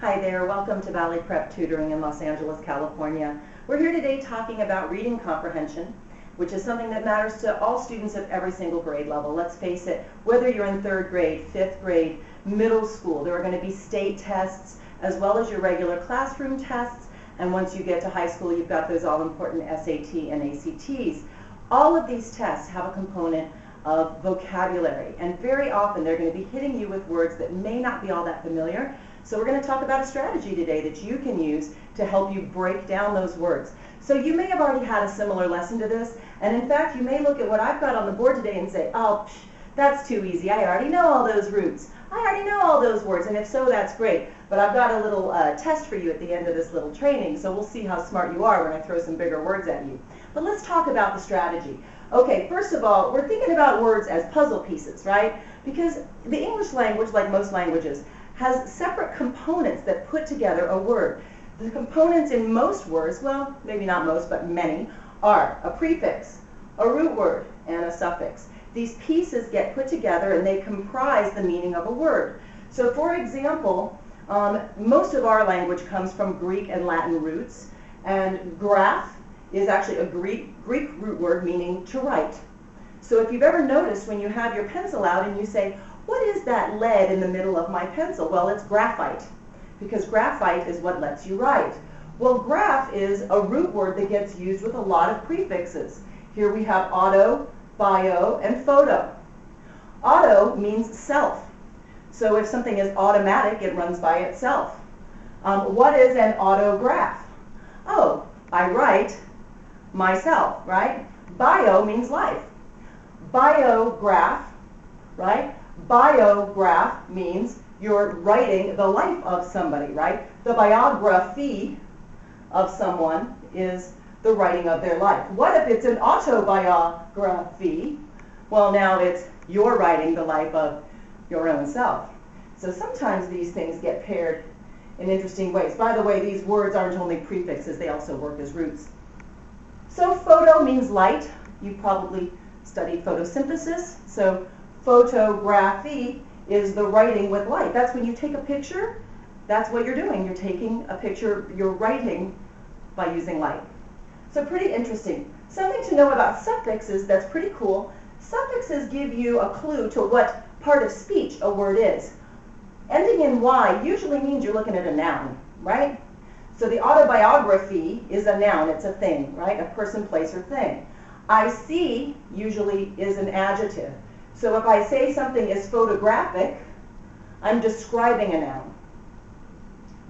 Hi there, welcome to Valley Prep Tutoring in Los Angeles, California. We're here today talking about reading comprehension, which is something that matters to all students at every single grade level. Let's face it, whether you're in 3rd grade, 5th grade, middle school, there are going to be state tests as well as your regular classroom tests, and once you get to high school, you've got those all-important SAT and ACTs. All of these tests have a component of vocabulary, and very often they're going to be hitting you with words that may not be all that familiar. So we're going to talk about a strategy today that you can use to help you break down those words. So you may have already had a similar lesson to this, and in fact you may look at what I've got on the board today and say, oh, that's too easy, I already know all those roots, I already know all those words, and if so, that's great. But I've got a little test for you at the end of this little training, so we'll see how smart you are when I throw some bigger words at you. But let's talk about the strategy. Okay, first of all, we're thinking about words as puzzle pieces, right? Because the English language, like most languages, has separate components that put together a word. The components in most words, well, maybe not most, but many, are a prefix, a root word, and a suffix. These pieces get put together and they comprise the meaning of a word. So for example, most of our language comes from Greek and Latin roots, and graph is actually a Greek root word meaning to write. So if you've ever noticed when you have your pencil out and you say, what is that lead in the middle of my pencil? Well, it's graphite, because graphite is what lets you write. Well, graph is a root word that gets used with a lot of prefixes. Here we have auto, bio, and photo. Auto means self. So if something is automatic, it runs by itself. What is an autograph? Oh, I write myself, right? Bio means life. Biograph, right? Biograph means you're writing the life of somebody, right? The biography of someone is the writing of their life. What if it's an autobiography? Well, now it's you're writing the life of your own self. So sometimes these things get paired in interesting ways. By the way, these words aren't only prefixes, they also work as roots. So photo means light. You probably studied photosynthesis. So photography is the writing with light. That's when you take a picture, that's what you're doing. You're taking a picture, you're writing by using light. So pretty interesting. Something to know about suffixes that's pretty cool. Suffixes give you a clue to what part of speech a word is. Ending in Y usually means you're looking at a noun, right? So the autobiography is a noun, it's a thing, right? A person, place, or thing. I see usually is an adjective. So if I say something is photographic, I'm describing a noun,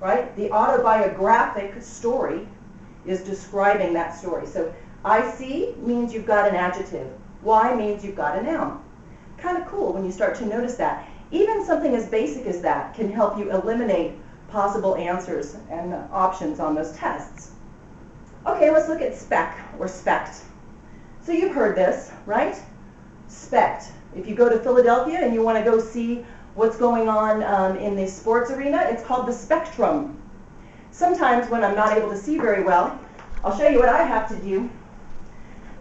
right? The autobiographic story is describing that story. So I see means you've got an adjective. Y means you've got a noun. Kind of cool when you start to notice that. Even something as basic as that can help you eliminate possible answers and options on those tests. Okay, let's look at spec or spect. So you've heard this, right? Spect. If you go to Philadelphia and you want to go see what's going on in the sports arena, it's called the spectrum. Sometimes when I'm not able to see very well, I'll show you what I have to do.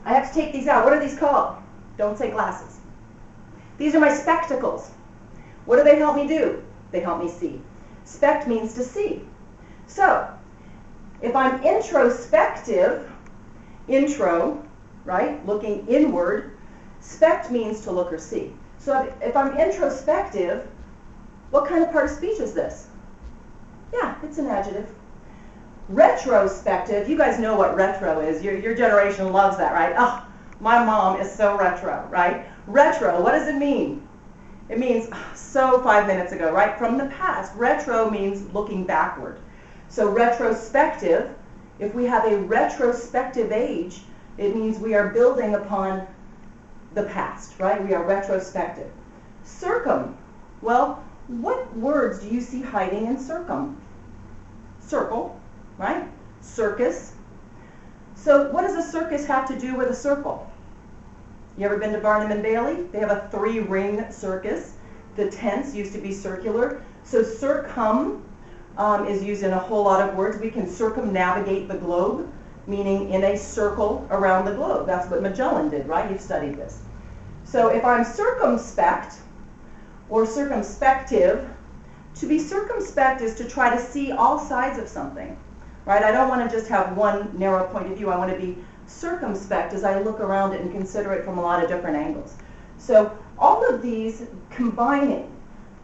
I have to take these out. What are these called? Don't say glasses. These are my spectacles. What do they help me do? They help me see. Spect means to see. So, if I'm introspective, intro, right, looking inward, spect means to look or see. So if I'm introspective, what kind of part of speech is this? Yeah, it's an adjective. Retrospective, you guys know what retro is. Your generation loves that, right? Oh, my mom is so retro, right? Retro, what does it mean? It means so 5 minutes ago, right? From the past. Retro means looking backward. So retrospective, if we have a retrospective age, it means we are building upon the past, right? We are retrospective. Circum, well, what words do you see hiding in circum? Circle, right? Circus. So what does a circus have to do with a circle? You ever been to Barnum and Bailey? They have a 3-ring circus. The tents used to be circular. So circum is used in a whole lot of words. We can circumnavigate the globe, meaning in a circle around the globe. That's what Magellan did, right? You've studied this. So if I'm circumspect or circumspective, To be circumspect is to try to see all sides of something, right? I don't want to just have one narrow point of view. I want to be circumspect as I look around it and consider it from a lot of different angles. So all of these combining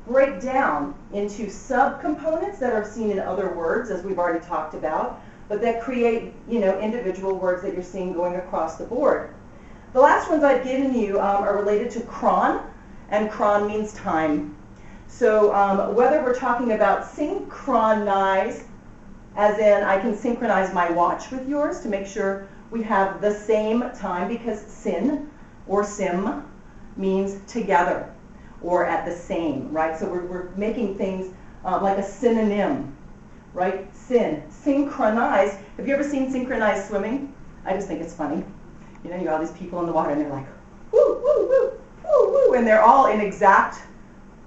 break down into subcomponents that are seen in other words, as we've already talked about, but that create, individual words that you're seeing going across the board. The last ones I've given you are related to chron, and chron means time. So whether we're talking about synchronize, as in I can synchronize my watch with yours to make sure we have the same time, because syn or sim means together or at the same, right? So we're making things like a synonym, right? Synchronize. Have you ever seen synchronized swimming? I just think it's funny. You have all these people in the water and they're like, woo, woo, woo, woo, woo, and they're all in exact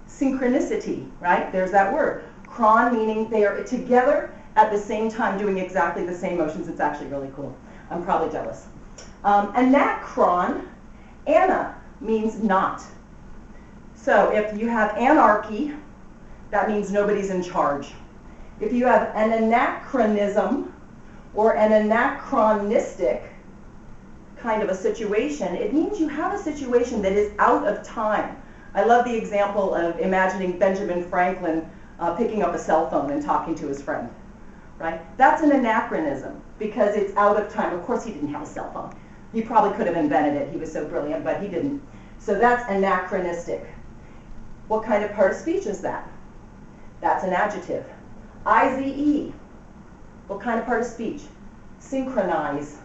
synchronicity, right? There's that word. Chron meaning they are together at the same time doing exactly the same motions. It's actually really cool. I'm probably jealous. Anachron, ana means not. So if you have anarchy, that means nobody's in charge. If you have an anachronism or an anachronistic kind of a situation, it means you have a situation that is out of time. I love the example of imagining Benjamin Franklin picking up a cell phone and talking to his friend, right? That's an anachronism because it's out of time. Of course he didn't have a cell phone. He probably could have invented it. He was so brilliant, but he didn't. So that's anachronistic. What kind of part of speech is that? That's an adjective. IZE. What kind of part of speech? Synchronize.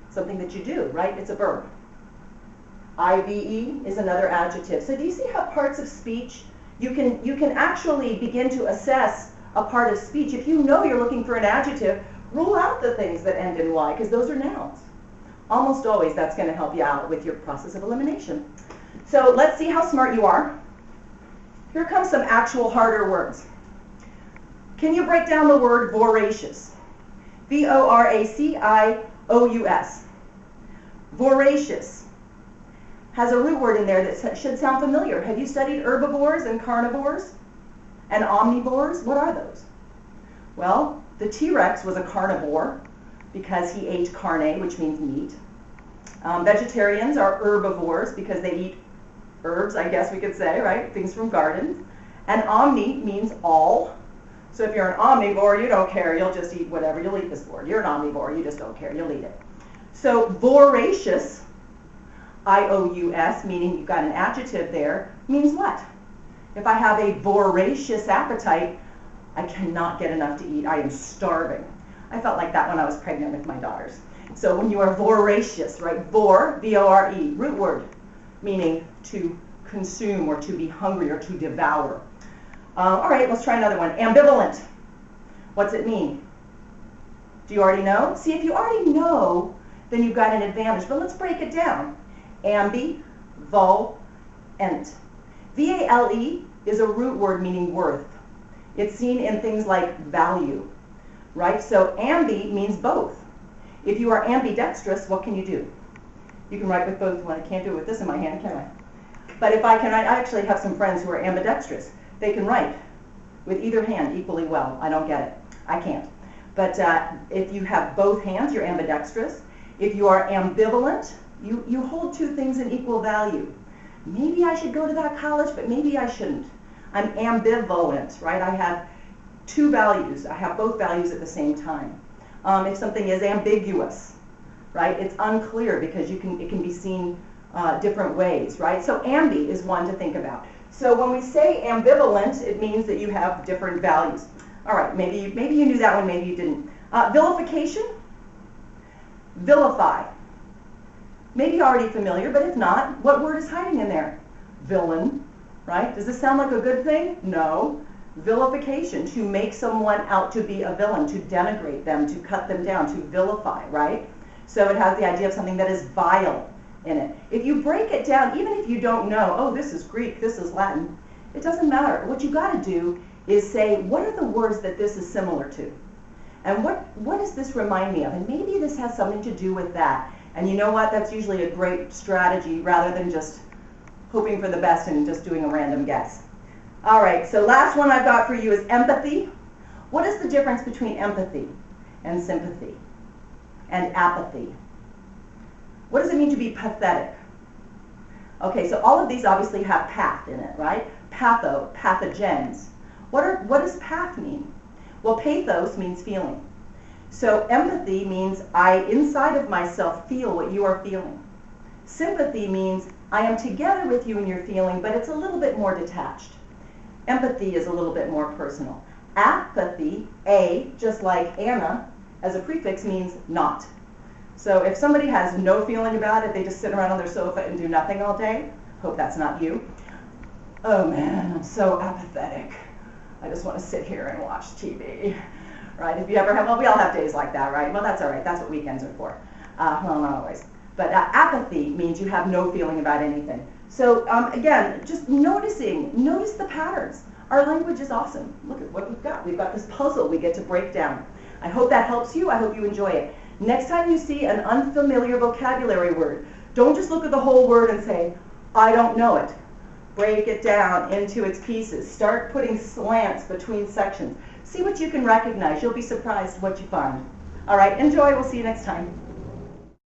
Something that you do, right? It's a verb. IVE is another adjective. So do you see how parts of speech, you can actually begin to assess a part of speech. If you know you're looking for an adjective, rule out the things that end in Y, because those are nouns. Almost always that's going to help you out with your process of elimination. So let's see how smart you are. Here comes some actual harder words. Can you break down the word voracious? V-O-R-A-C-I-O-U-S. Voracious has a root word in there that should sound familiar. Have you studied herbivores and carnivores and omnivores? What are those? Well, the T-Rex was a carnivore because he ate carne, which means meat. Vegetarians are herbivores because they eat herbs, I guess we could say, right? Things from gardens. And omni means all. So if you're an omnivore, you don't care. You'll just eat whatever. You'll eat this board. You're an omnivore. You just don't care. You'll eat it. So voracious, I-O-U-S, meaning you've got an adjective there, means what? If I have a voracious appetite, I cannot get enough to eat. I am starving. I felt like that when I was pregnant with my daughters. So when you are voracious, right? Vor, V-O-R-E, root word, meaning to consume or to be hungry or to devour. All right, let's try another one. Ambivalent. What's it mean? Do you already know? See, if you already know, then you've got an advantage. But let's break it down. Ambi, vol, ent. V-A-L-E is a root word meaning worth. It's seen in things like value, right? So ambi means both. If you are ambidextrous, what can you do? You can write with both. Well, I can't do it with this in my hand, can I? But if I can write, I actually have some friends who are ambidextrous. They can write with either hand equally well. I don't get it. I can't. But if you have both hands, you're ambidextrous. If you are ambivalent, you hold two things in equal value. Maybe I should go to that college, but maybe I shouldn't. I'm ambivalent, right? I have two values. I have both values at the same time. If something is ambiguous, right, it's unclear because it can be seen different ways, right? So ambi is one to think about. So when we say ambivalent, it means that you have different values. All right, maybe you knew that one, maybe you didn't. Vilification, vilify. Maybe already familiar, but if not, what word is hiding in there? Villain, right? Does this sound like a good thing? No. Vilification, to make someone out to be a villain, to denigrate them, to cut them down, to vilify, right? So it has the idea of something that is vile in it. If you break it down, even if you don't know, oh, this is Greek, this is Latin, it doesn't matter. What you got to do is say, what are the words that this is similar to? And what does this remind me of? And maybe this has something to do with that. And you know what? That's usually a great strategy rather than just hoping for the best and just doing a random guess. All right, so last one I've got for you is empathy. What is the difference between empathy and sympathy and apathy? What does it mean to be pathetic? Okay, so all of these obviously have path in it, right? Pathogens. What does path mean? Well, pathos means feeling. So empathy means I, inside of myself, feel what you are feeling. Sympathy means I am together with you in your feeling, but it's a little bit more detached. Empathy is a little bit more personal. Apathy, A, just like Anna, as a prefix means not. So if somebody has no feeling about it, they just sit around on their sofa and do nothing all day, hope that's not you. Oh man, I'm so apathetic. I just want to sit here and watch TV. Right? If you ever have, well, we all have days like that, right? Well, that's all right. That's what weekends are for. Well, not always. But apathy means you have no feeling about anything. So again, just notice the patterns. Our language is awesome. Look at what we've got. We've got this puzzle we get to break down. I hope that helps you. I hope you enjoy it. Next time you see an unfamiliar vocabulary word, don't just look at the whole word and say, I don't know it. Break it down into its pieces. Start putting slants between sections. See what you can recognize. You'll be surprised what you find. All right, enjoy. We'll see you next time.